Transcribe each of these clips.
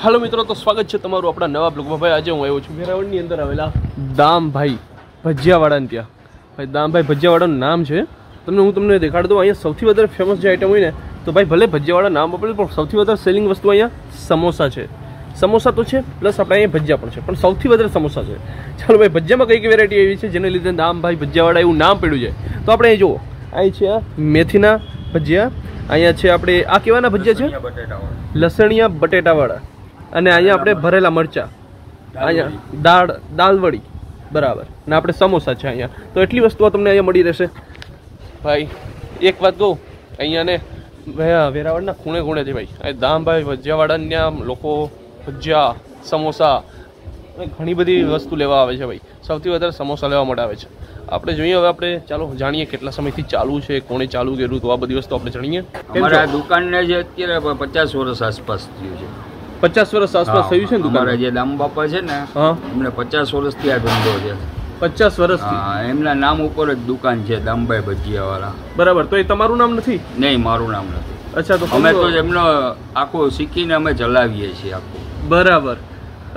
Hello मित्रों, तो स्वागत है तमारू अपना नवा ब्लॉग में। भाई आज हूँ આવ્યો છું વેરાવળની અંદર આવેલા દામભાઈ ભજીયાવાળાને ત્યાં। ભાઈ દામભાઈ ભજીયાવાળાનું નામ છે। હું તમને દેખાડ દઉં। અહીંયા સૌથી વધારે ફેમસ જે આઈટમ હોય ને તો ભાઈ ભલે ભજીયાવાળા નામ વાપરે પણ સૌથી વધારે સેલિંગ વસ્તુ અહીંયા સમોસા છે। સમોસા તો છે પ્લસ આપણે અહીંયા ભજીયા પણ છે, પણ સૌથી વધારે સમોસા છે। ચાલો ભાઈ, ભજીયામાં કઈ કઈ વેરાયટી એવી છે જેને લીધે દામભાઈ ભજીયાવાળા એવું નામ પડ્યું છે। તો આપણે અહીં જુઓ, અહીં છે મેથીના ભજીયા, અહીંયા છે આપણે આ કેવાના ભજીયા છે લસણિયા બટેટાવાળા, અને અહીંયા આપણે ભરેલા મરચા, અહીંયા દાળવડી બરાબર, ને આપણે સમોસા છે અહીંયા। તો એટલી વસ્તુઓ તમને અહીંયા મળી રહેશે। ભાઈ એક વાત કહું, અહીંયા ને વેરાવળના ખૂણે ખૂણે છે ભાઈ અહીં દામભાઈ ભજીયાવાળાના લોકો ભજીયા સમોસા ઘણી બધી વસ્તુ લેવા આવે છે। ભાઈ સૌથી વધારે સમોસા લેવા માટે આવે છે। આપણે જોઈએ, હવે આપણે ચાલો જાણીએ કેટલા સમયથી ચાલુ છે, કોણે ચાલુ કર્યું, તો આ બધી વસ્તુ આપણે જાણીએ। અમારા દુકાનને જે અત્યારે 50 વર્ષ આસપાસ થયું છે। 50 વર્ષ આસપાસ થયું છે ને દુકાન? અમારા જે દામ બાપા છે ને, એમને 50 વર્ષથી આ ધંધો છે। 50 વર્ષથી? એમના નામ ઉપર જ દુકાન છે, દામભાઈ ભજીયાવાળા। બરાબર, તો એ તમારું નામ નથી? નહીં, મારું નામ નથી। અચ્છા, તો અમે તો એમનો આખું શીખીને અમે ચલાવીએ છીએ આખું। બરાબર,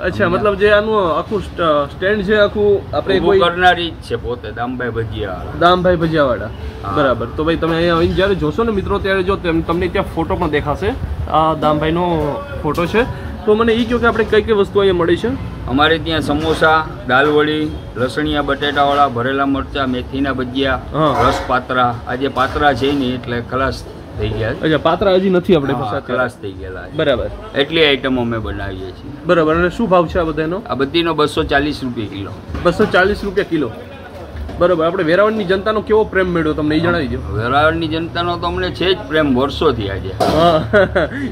અચ્છા, મતલબ જે આનું આખું સ્ટેન્ડ છે આખું આપણે કોઈ કરનારી જ છે પોતે દામભાઈ ભજીયાવાળા। દામભાઈ ભજીયાવાળા, બરાબર। તો ભાઈ તમે અહીંયા આવીને જ્યારે જોશો ને મિત્રો, ત્યારે જો તમને ત્યાં ફોટો પણ દેખાશે, આ દામભાઈનો ફોટો છે। તો મને એ કહો કે આપણે કઈ કઈ વસ્તુ અહીંયા મળી છે? અમારે ત્યાં સમોસા, દાલવડી, લસણિયા બટેટાવાળા, ભરેલા મરચા, મેથીના ભજીયા, રસ પાત્રા। આજે પાત્રા છે નહીં એટલે ખલાસ થઈ ગયા। અચ્છા, પાત્રા હજી નથી આપણે પાસે? ખલાસ થઈ ગયેલા, બરાબર। એટલી આઈટમો અમે બનાવીએ છીએ, બરાબર। અને શું ભાવ છે આ બધાનો? આ બધીનો 240 રૂપિયા કિલો। 240 રૂપિયા કિલો, બરાબર। આપણે વેરાવળની જનતાનો કેવો પ્રેમ મળ્યો તમને એ જણાવી દો। વેરાવળની જનતાનો તો અમને છે જ પ્રેમ વર્ષોથી આજે।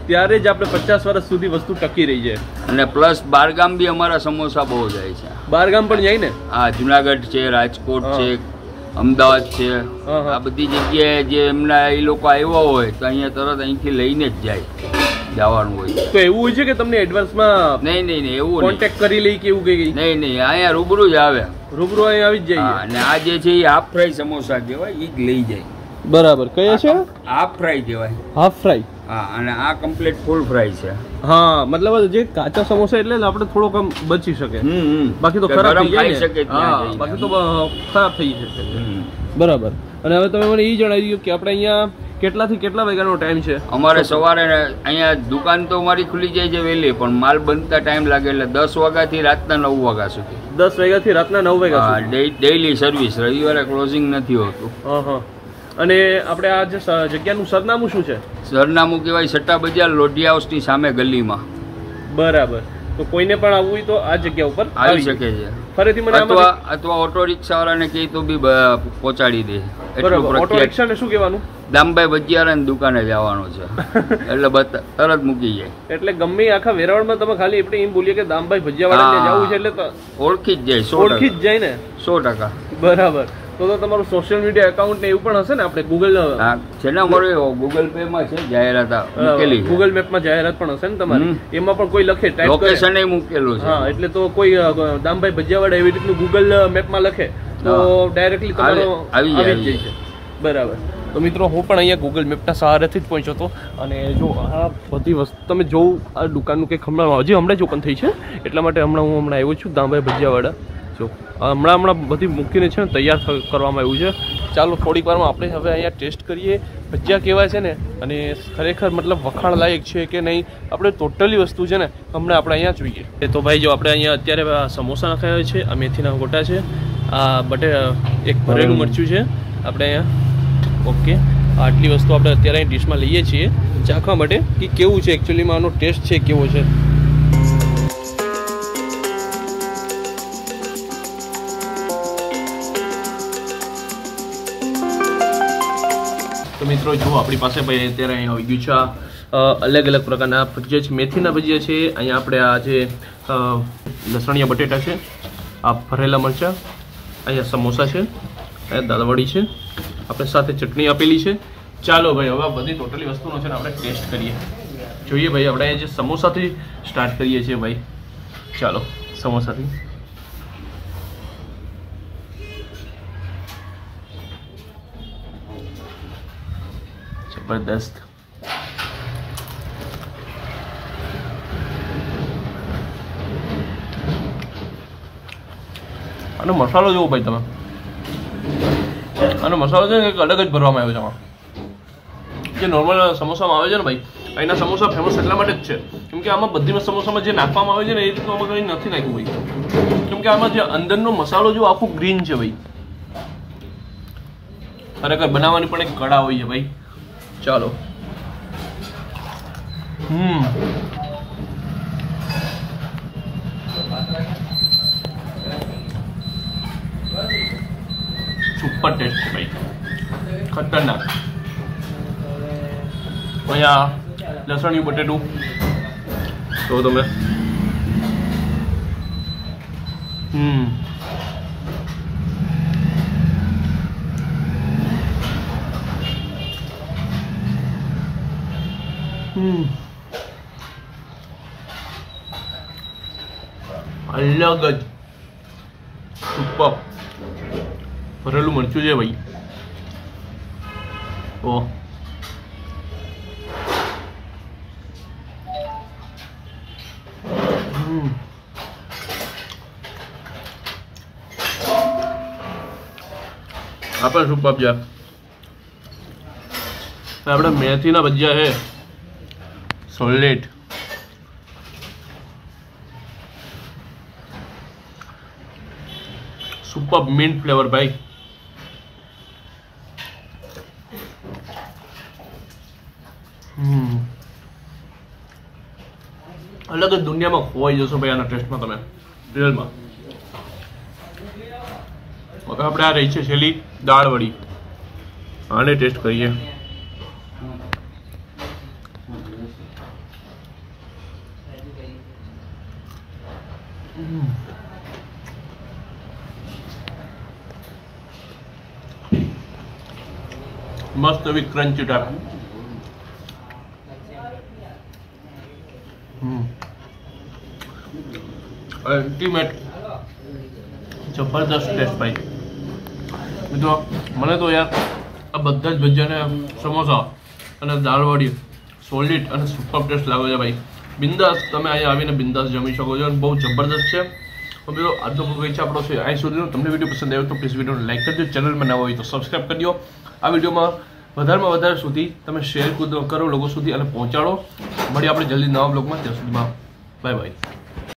ત્યારે જ આપણે 50 વર્ષ સુધી વસ્તુ ટકી રહી છે। અને પ્લસ બારગામ બી અમારા સમોસા બહુ જાય છે। બારગામ પણ જાય ને? હા, જુનાગઢ છે, રાજકોટ છે, અમદાવાદ છે, આ બધી જગ્યાએ જે એમના એ લોકો આવ્યા હોય તો અહીંયા તરત અહીંથી લઈને જ જાય, જવાનું હોય તો એવું હોય છે કે તમને એડવાન્સમાં? નહીં, એવું કોન્ટેક્ટ કરી લઈ કે એવું કઈ? નહીં, અહીંયા રૂબરૂ જ આવે। રૂબરૂ અહીંયા આવી જ જાય? અને આ જે છે એ હાફ ફ્રાય સમોસા કહેવાય, એ જ લઈ જાય। બરાબર, કયા છે? હાફ ફ્રાય કહેવાય, હાફ ફ્રાય। હા, અને આ કમ્પ્લીટ ફૂલ ફ્રાય છે। હા, મતલબ જે કાચા સમોસા એટલે આપણે થોડોક આમ બચી શકે, બાકી તો ખરાબ થઈ જાય શકે। હા, બાકી તો ખરાબ થઈ શકે, બરાબર। અને હવે તમે મને એ જણાવી દો કે આપણે અહીંયા કેટલાથી કેટલા વાગ્યાનો ટાઈમ છે? અમારે સવારે અહીંયા દુકાન તો અમારી ખુલી જાય છે વહેલી, પણ માલ બનતા ટાઈમ લાગે એટલે 10 વાગ્યાથી રાતના 9 વાગ્યા સુધી। 10 વાગ્યાથી રાતના 9 વાગ્યા સુધી ડેઈલી સર્વિસ, રવિવારે ક્લોઝિંગ નથી હોતું। હા, અને આપણે આ જે જગ્યાનું સરનામું શું છે? સરનામું કહેવાય સટ્ટા બજાર, લોઢિયા હાઉસની સામે ગલીમાં। બરાબર, તો કોઈને પણ આવવું હોય તો આ જગ્યા ઉપર આવી શકે છે। ફરીથી મને અથવા ઓટો રિક્ષા વાળાને કહે તો બી પહોંચાડી દે। બરાબર, ઓટો રિક્ષાને શું કહેવાનું? દામભાઈ ભજીયાવાળાની દુકાને જવાનું છે એટલે તરત મૂકી જાય। એટલે ગમે આખા વેરાવળમાં તમે ખાલી આપણે એમ બોલીએ કે દામભાઈ ભજીયાવાળા જવું છે એટલે ઓળખી જ જાય, ઓળખી જ જાય ને 100%। બરાબર, તો તમારું સોશિયલ મીડિયા એકાઉન્ટ ને એવું પણ હશે ને? આપણે ગૂગલ છે ને, અમારે ગૂગલ પે માં છે જાહેરાત મૂકેલી, ગૂગલ મેપ માં જાહેરાત પણ હશે ને તમારે? એમાં પણ કોઈ લખે લોકેશન મૂકેલું છે? હા, એટલે તો કોઈ દામભાઈ ભજીયાવાળા એવી રીતનું ગૂગલ મેપમાં લખે તો ડાયરેક્ટલી તમારો આવી જાય છે, બરાબર। તો મિત્રો, હું પણ અહીંયા ગૂગલ મેપના સહારેથી જ પહોંચ્યો હતો, અને જો આ બધી વસ્તુ તમે જોઉં, આ દુકાનનું કંઈક હમણાં જ ઓપન થઈ છે, એટલા માટે હું હમણાં આવ્યો છું દામભાઈ ભજીયાવાળા। જો હમણાં બધી મૂકીને છે ને તૈયાર કરવામાં આવ્યું છે। ચાલો થોડીક વારમાં આપણે હવે અહીંયા ટેસ્ટ કરીએ ભજીયા કેવા છે ને, અને ખરેખર મતલબ વખાણ લાયક છે કે નહીં, આપણે ટોટલી વસ્તુ છે ને હમણાં આપણે અહીંયા જોઈએ। તો ભાઈ જો આપણે અહીંયા અત્યારે સમોસા નખાયા છે, આ મેથીના ગોટા છે, આ એક ભરેલું મરચું છે આપણે અહીંયા। ઓકે, આટલી વસ્તુ આપણે અત્યારે અહીં ડીશમાં લઈએ છીએ ચાખવા માટે કે કેવું છે એકચ્યુઅલીમાં આનો ટેસ્ટ છે કેવો છે। તો મિત્રો જુઓ, આપણી પાસે ભાઈ અત્યારે અહીં આવી ગયું છે અલગ અલગ પ્રકારના ભજીયા છે, મેથીના ભજીયા છે, અહીંયા આપણે આ જે લસણિયા બટેટા છે, આ ભરેલા મરચાં, અહીંયા સમોસા છે, અહીંયા દાળવડી છે, આપણે સાથે ચટણી આપેલી છે। ચાલો ભાઈ, હવે બધી ટોટલી વસ્તુનો છે ને આપણે ટેસ્ટ કરીએ, જોઈએ ભાઈ। આપણે જે સમોસાથી સ્ટાર્ટ કરીએ છીએ ભાઈ, ચાલો સમોસાથી। જબરદસ્ત। અને મસાલો જોવો ભાઈ તમે, અને મસાલો છે ને એક અલગ જ ભરવામાં આવ્યો છે આમાં. જે નોર્મલ સમોસામાં આવે છે ને ભાઈ, અહીંના સમોસા ફેમસ એટલા માટે જ છે કેમ કે આમાં બધી સમોસામાં જે નાખવામાં આવે છે ને એ રીતનું આમાં કંઈ નથી નાખ્યું ભાઈ. કેમ કે આમાં જે અંદરનો મસાલો જો આખું ગ્રીન છે ભાઈ. ખરેખર બનાવવાની પણ એક કળા હોય છે ભાઈ. ચાલો સુપર ટેસ્ટ છે ભાઈ, ખતરનાક. અહીંયા લસણિયું બટેટું તો તમે અલગ જ સુપર ભરેલું મરચું છે ભાઈ. ઓહ આ પણ સુપર છે. આપણે મેથીના ભજીયા છે, સોલેટ, સુપર મિન્ટ ફ્લેવર ભાઈ. અલગ જ દુનિયામાં ખોવાઈ જશો ભાઈ આના ટેસ્ટમાં તમે, રિયલમાં. હવે આપણે આ રહી છે છેલ્લી દાળ વડી, આને ટેસ્ટ કરીએ. મસ્ત એવી ક્રન્ચી ટાઈપ. અલ્ટિમેટ જબરદસ્ત ટેસ્ટ ભાઈ. મિત્રો મને તો યાર આ બધા જ ભજીયાને સમોસા અને દાળવડી સોલિડ અને સુપર ટેસ્ટ લાગે છે ભાઈ. બિંદાસ તમે અહીંયા આવીને બિંદાસ જમી શકો છો અને બહુ જબરદસ્ત છે. મિત્રો આજનો પ્રોગ્રામ છે આપણો છે અહીં સુધીનો. તમને વિડીયો પસંદ આવ્યો તો પ્લીઝ વિડીયોને લાઈક કરજો, ચેનલમાં નવા હોય તો સબસ્ક્રાઈબ કરી દો. આ વિડીયોમાં વધારેમાં વધારે સુધી તમે શેર કરો લોકો સુધી અને પહોંચાડો. મળીએ આપણે જલ્દી નવા બ્લોગમાં. ત્યાં સુધીમાં બાય બાય.